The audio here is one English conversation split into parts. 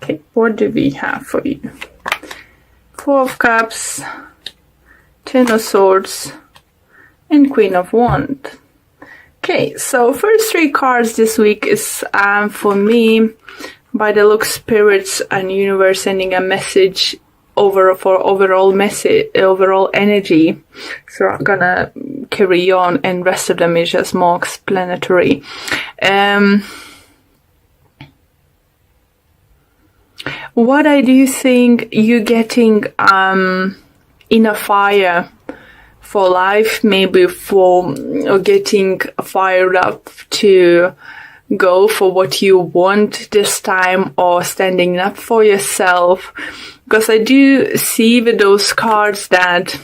Okay, what do we have for you? Four of Cups, Ten of Swords, and Queen of Wands. Okay, so first three cards this week is for me, by the look, spirits and universe sending a message overall energy. So I'm gonna carry on, and rest of them is just more explanatory. What I do think you getting in a fire for life, maybe for getting fired up to go for what you want this time, or standing up for yourself. Because I do see with those cards that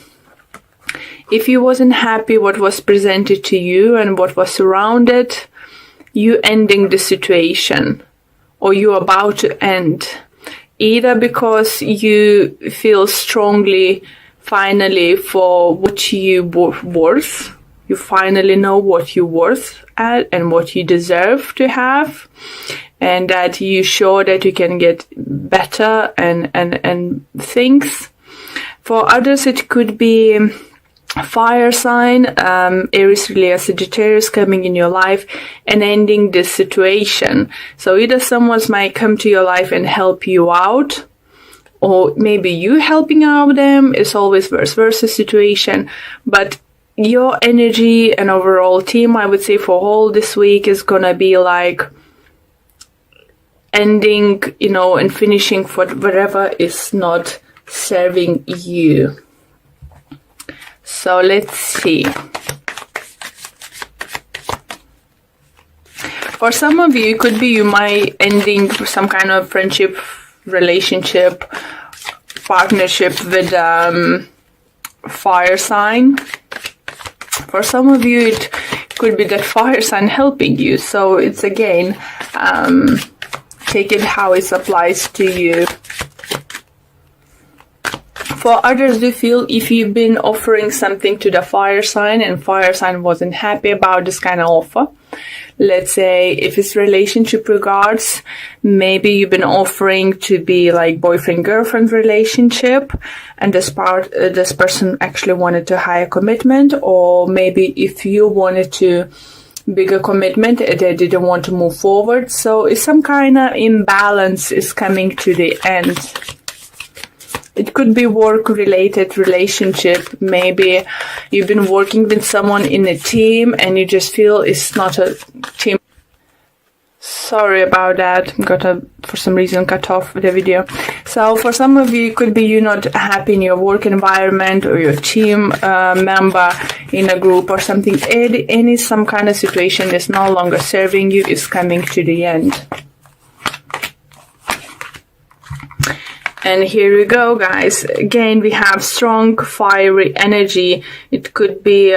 if you wasn't happy what was presented to you and what was surrounded, you ending the situation, or you're about to end. Either because you feel strongly finally for what you worth, you finally know what you're worth at and what you deserve to have, and that you show that you can get better and things. For others, it could be fire sign, Aries, Leo, Sagittarius coming in your life and ending this situation. So either someone might come to your life and help you out, or maybe you helping out them. It's always vice versa situation. But your energy and overall team, I would say, for all this week is gonna be like ending, and finishing for whatever is not serving you. So let's see. For some of you, it could be you might ending some kind of friendship, relationship, partnership with fire sign. For some of you, it could be that fire sign helping you. So it's again, take it how it applies to you. For others, do feel if you've been offering something to the fire sign and fire sign wasn't happy about this kind of offer. Let's say if it's relationship regards, maybe you've been offering to be like boyfriend-girlfriend relationship, and this person actually wanted to higher commitment, or maybe if you wanted to bigger commitment, they didn't want to move forward. So it's some kind of imbalance is coming to the end. It could be work-related relationship. Maybe you've been working with someone in a team and you just feel it's not a team. Sorry about that. For some reason, cut off the video. So for some of you, it could be you're not happy in your work environment, or your team member in a group or something. Some kind of situation is no longer serving you, is coming to the end. And here we go, guys. Again, we have strong, fiery energy. It could be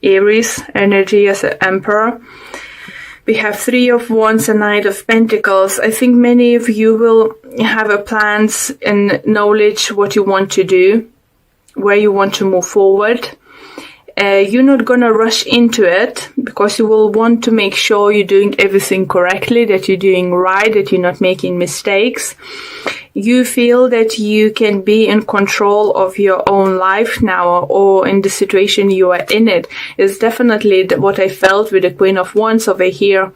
Aries energy as an Emperor. We have Three of Wands and Knight of Pentacles. I think many of you will have a plans and knowledge what you want to do, where you want to move forward. You're not going to rush into it, because you will want to make sure you're doing everything correctly, that you're doing right, that you're not making mistakes. You feel that you can be in control of your own life now, or in the situation you are in it. It's definitely what I felt with the Queen of Wands over here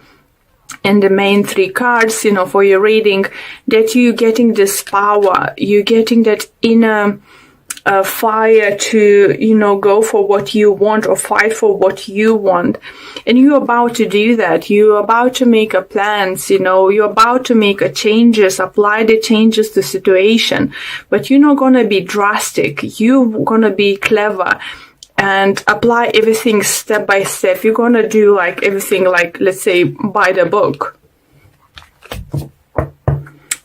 and the main three cards, for your reading, that you're getting this power, you're getting that inner fire to, go for what you want or fight for what you want. And you're about to do that. You're about to make a plans, you're about to make a changes, apply the changes to situation. But you're not going to be drastic. You're going to be clever and apply everything step by step. You're going to do like everything, like, let's say, by the book.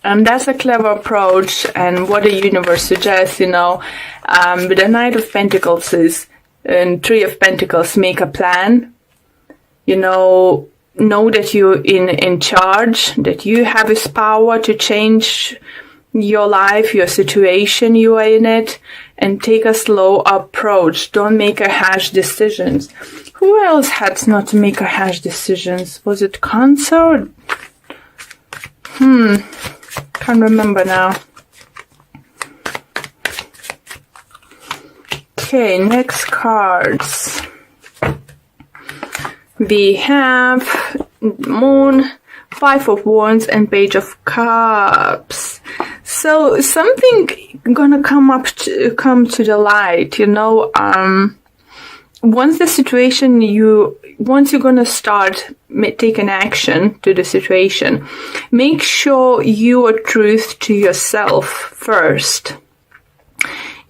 And that's a clever approach, and what the universe suggests, with the Knight of Pentacles and Three of Pentacles, make a plan, know that you're in charge, that you have this power to change your life, your situation you are in it, and take a slow approach. Don't make a harsh decisions. Who else had not to make a harsh decisions? Was it Cancer? Can't remember now. Okay, next cards. We have Moon, Five of Wands, and Page of Cups. So something gonna come to the light, you know. Once you're gonna start taking action to the situation, make sure you are truth to yourself first.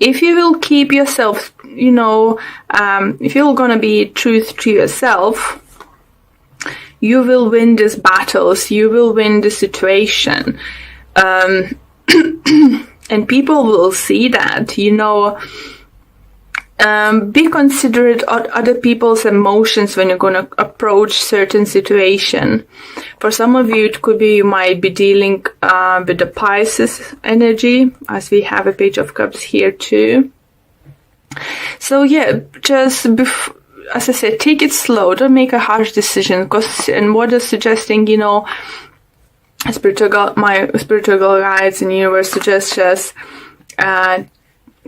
If you will keep yourself, you know, if you're gonna be truth to yourself, you will win these battles, you will win the situation. And people will see that, you know. Be considerate of other people's emotions when you're going to approach certain situation. For some of you, it could be you might be dealing with the Pisces energy, as we have a Page of Cups here too. So yeah, just as I said, take it slow. Don't make a harsh decision. And what is suggesting, you know, my spiritual guides in the universe suggest just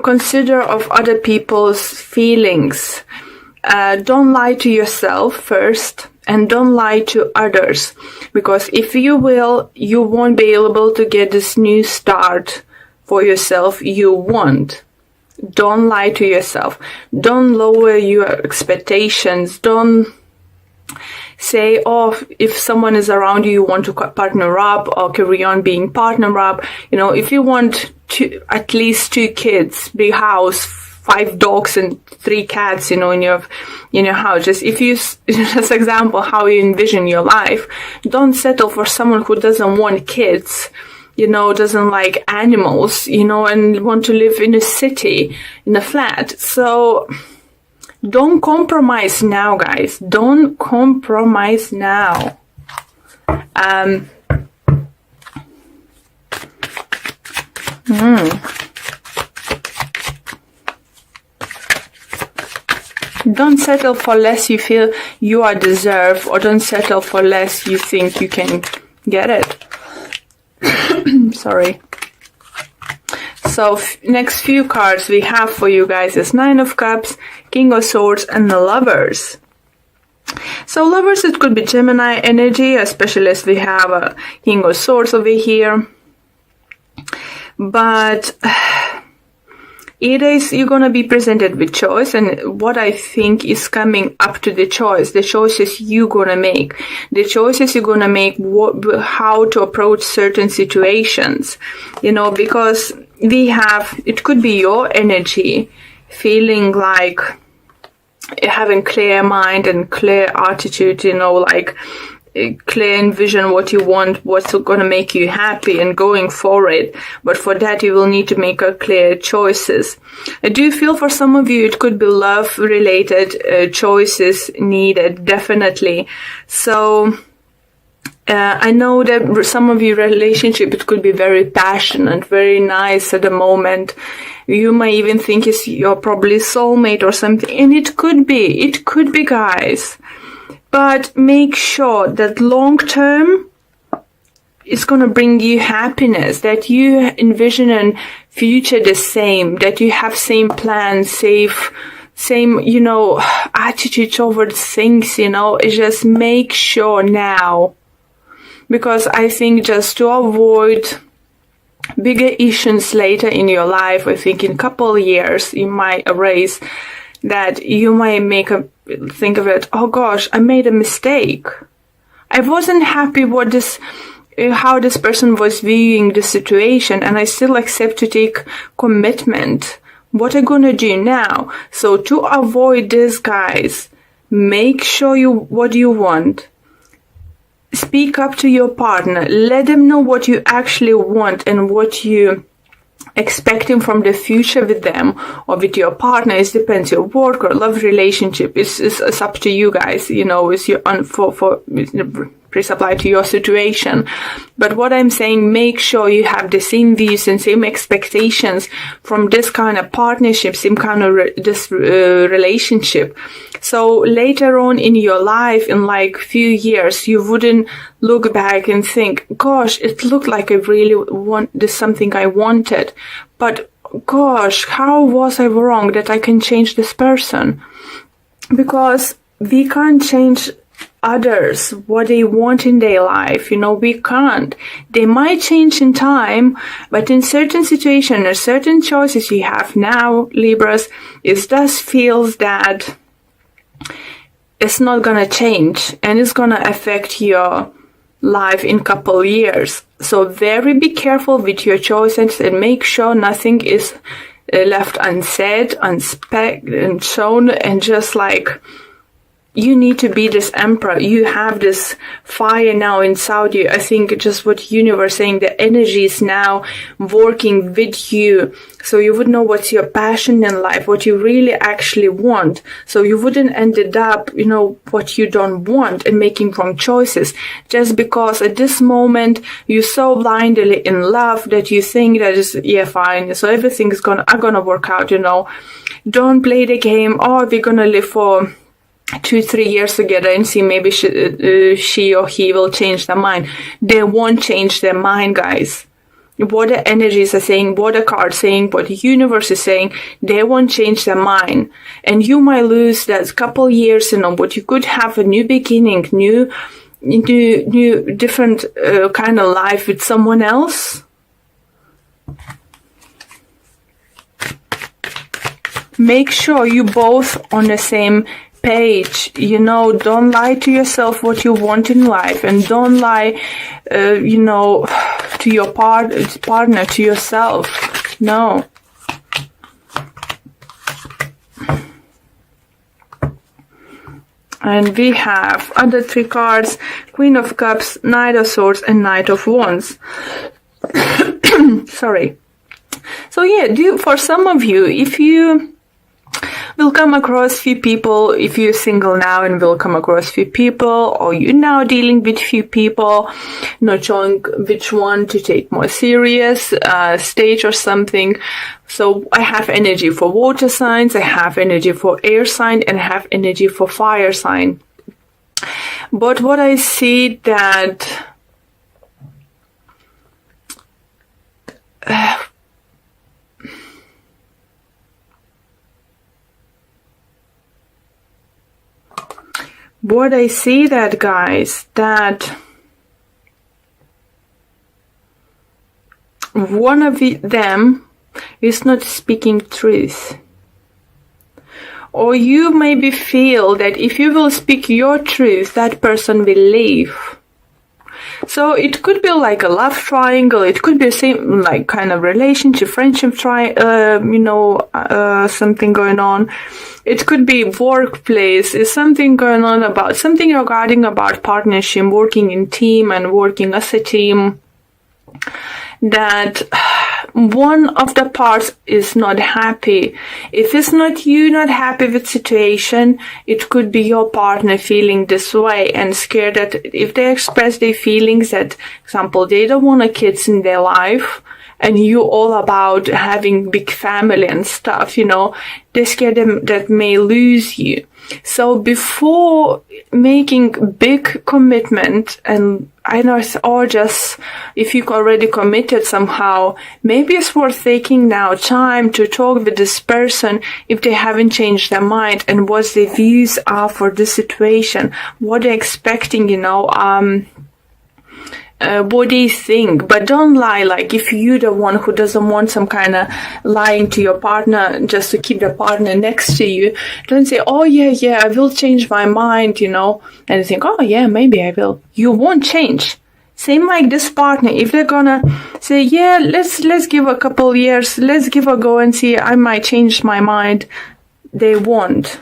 consider of other people's feelings. Don't lie to yourself first, and don't lie to others, because if you will, you won't be able to get this new start for yourself you want. Don't lie to yourself. Don't lower your expectations. Don't say, oh, if someone is around you, you want to partner up or carry on being partner up. You know, if you want at least 2 kids, big house, 5 dogs and 3 cats, you know, in your house. Just if you, just example, how you envision your life, don't settle for someone who doesn't want kids, you know, doesn't like animals, you know, and want to live in a city, in a flat. So don't compromise now, guys. Don't compromise now. Don't settle for less you feel you are deserved, or don't settle for less you think you can get it. Sorry. So next few cards we have for you guys is Nine of Cups, King of Swords, and the Lovers. So Lovers, it could be Gemini energy, especially as we have a King of Swords over here. But it is, you're going to be presented with choice, and what I think is coming up to the choices you're going to make, the choices you're going to make, how to approach certain situations, you know, because we have, it could be your energy feeling like having clear mind and clear attitude, you know, like clear envision what you want, what's going to make you happy, and going for it. But for that, you will need to make a clear choices. I do feel for some of you, it could be love related choices needed, definitely. So I know that some of your relationship, it could be very passionate, very nice at the moment. You might even think you're probably soulmate or something, and it could be, guys. But make sure that long term is going to bring you happiness, that you envision a future the same, that you have same plans, same, you know, attitude towards things, you know. Just make sure now. Because I think just to avoid bigger issues later in your life, I think in a couple of years, you might erase that, you might think of it, oh gosh, I made a mistake. I wasn't happy with how this person was viewing the situation, and I still accept to take commitment. What am I gonna do now? So to avoid this, guys, make sure what you want. Speak up to your partner. Let them know what you actually want and what you expecting from the future with them or with your partner. It depends, your work or love relationship. It's up to you guys, you know. It's your this apply to your situation. But what I'm saying, make sure you have the same views and same expectations from this kind of partnership, same kind of relationship. So later on in your life, in like few years, you wouldn't look back and think, gosh, it looked like I really want this, something I wanted. But gosh, how was I wrong that I can change this person? Because we can't change others, what they want in their life, we can't. They might change in time, but in certain situations or certain choices you have now, Libras, it does feels that it's not gonna change and it's gonna affect your life in couple years. So very be careful with your choices and make sure nothing is left unsaid, and shown, and just like, you need to be this emperor. You have this fire now inside you. I think just what universe saying, the energy is now working with you. So you would know what's your passion in life, what you really actually want. So you wouldn't ended up, what you don't want and making wrong choices. Just because at this moment you're so blindly in love that you think that is, fine. So everything's gonna work out, Don't play the game, we're gonna live for 2-3 years together and see maybe she or he will change their mind. They won't change their mind, guys. What the energies are saying, what the cards saying, what the universe is saying, they won't change their mind. And you might lose that couple years, but you could have a new beginning, new different kind of life with someone else. Make sure you both on the same page, don't lie to yourself what you want in life, and don't lie, to your partner, to yourself. No. And we have other 3 cards, Queen of Cups, Knight of Swords, and Knight of Wands. Sorry. So for some of you, if you will come across few people, if you're single now and will come across few people, or you're now dealing with few people, not showing which one to take more serious stage or something. So I have energy for water signs, I have energy for air sign, and I have energy for fire sign. But what I see that guys, that one of them is not speaking truth. Or you maybe feel that if you will speak your truth, that person will leave. So it could be like a love triangle, it could be same like kind of relationship, friendship something going on. It could be workplace, is something going on about something regarding about partnership, working in team and working as a team. That one of the parts is not happy. If it's not you not happy with situation, it could be your partner feeling this way and scared that if they express their feelings that, example, they don't want a kids in their life, and you all about having big family and stuff, they're scared that may lose you. So before making big commitment, and I know, or just if you already committed somehow, maybe it's worth taking now time to talk with this person if they haven't changed their mind and what their views are for this situation, what they're expecting, what they think. But don't lie, like if you're the one who doesn't want some kind of lying to your partner just to keep the partner next to you, don't say, oh yeah, I will change my mind, and think, oh yeah, maybe I will. You won't change. Same like this partner, if they're gonna say, yeah, let's give a couple years, let's give a go and see, I might change my mind, they won't.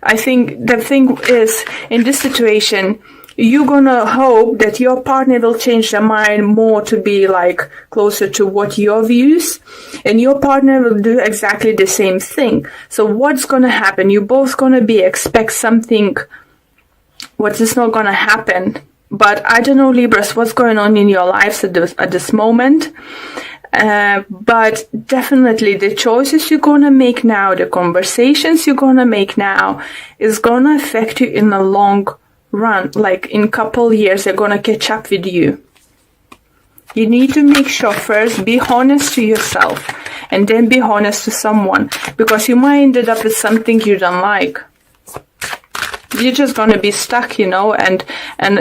I think the thing is, in this situation, you're gonna hope that your partner will change their mind more to be like closer to what your views, and your partner will do exactly the same thing. So what's gonna happen? You're both gonna expect something what is not gonna happen. But I don't know, Libras, what's going on in your lives at this moment. But definitely the choices you're gonna make now, the conversations you're gonna make now is gonna affect you in the long run. Like in a couple years, they're gonna catch up with you. You need to make sure first, be honest to yourself and then be honest to someone, because you might end up with something you don't like. You're just gonna be stuck, you know, and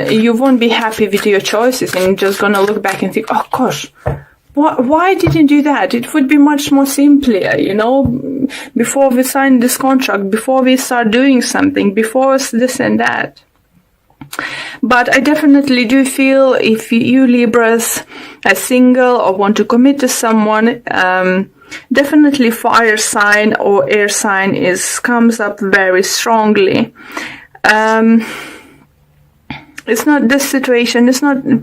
you won't be happy with your choices, and you're just gonna look back and think, oh gosh, why didn't do that? It would be much more simpler, you know, before we sign this contract, before we start doing something, before this and that. But I definitely do feel if you Libras are single or want to commit to someone, definitely fire sign or air sign comes up very strongly. It's not this situation,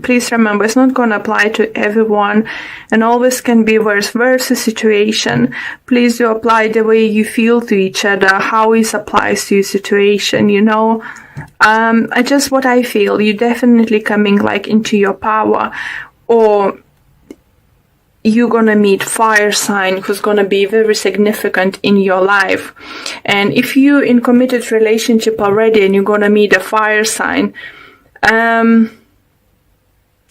please remember, it's not going to apply to everyone, and always can be vice versa situation. Please do apply the way you feel to each other, how it applies to your situation, you know. What I feel, you definitely coming like into your power, or you're gonna meet fire sign who's gonna be very significant in your life. And if you're in committed relationship already and you're gonna meet a fire sign,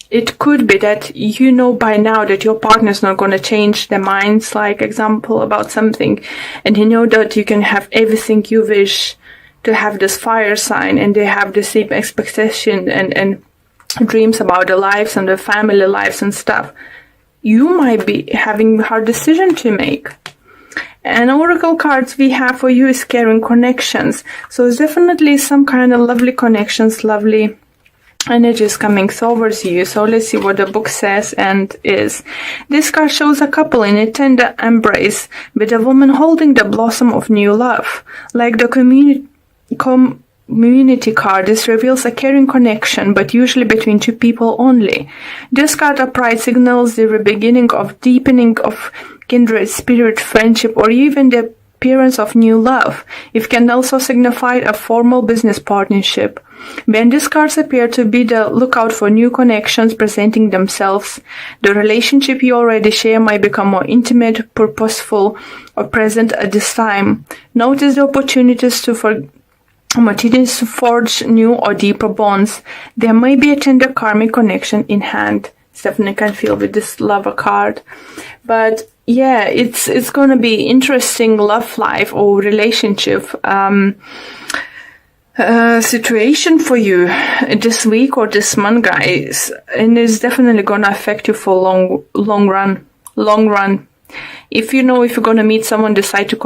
it could be that you know by now that your partner's not going to change their minds, like example about something, and you know that you can have everything you wish to have this fire sign, and they have the same expectation and dreams about their lives and their family lives and stuff. You might be having a hard decision to make. And oracle cards we have for you is carrying connections. So it's definitely some kind of lovely connections, lovely energies coming towards you. So let's see what the book says and is. This card shows a couple in a tender embrace with a woman holding the blossom of new love. Like the community card, this reveals a caring connection, but usually between two people only. This card upright signals the beginning of deepening of kindred spirit, friendship, or even the appearance of new love. It can also signify a formal business partnership. When these cards appear to be the lookout for new connections presenting themselves, the relationship you already share might become more intimate, purposeful, or present at this time. Notice the opportunities to forge new or deeper bonds. There may be a tender karmic connection in hand. Definitely can feel with this lover card. But yeah, it's going to be interesting love life or relationship situation for you this week or this month, guys, and it's definitely going to affect you for long run. If you're going to meet someone, decide to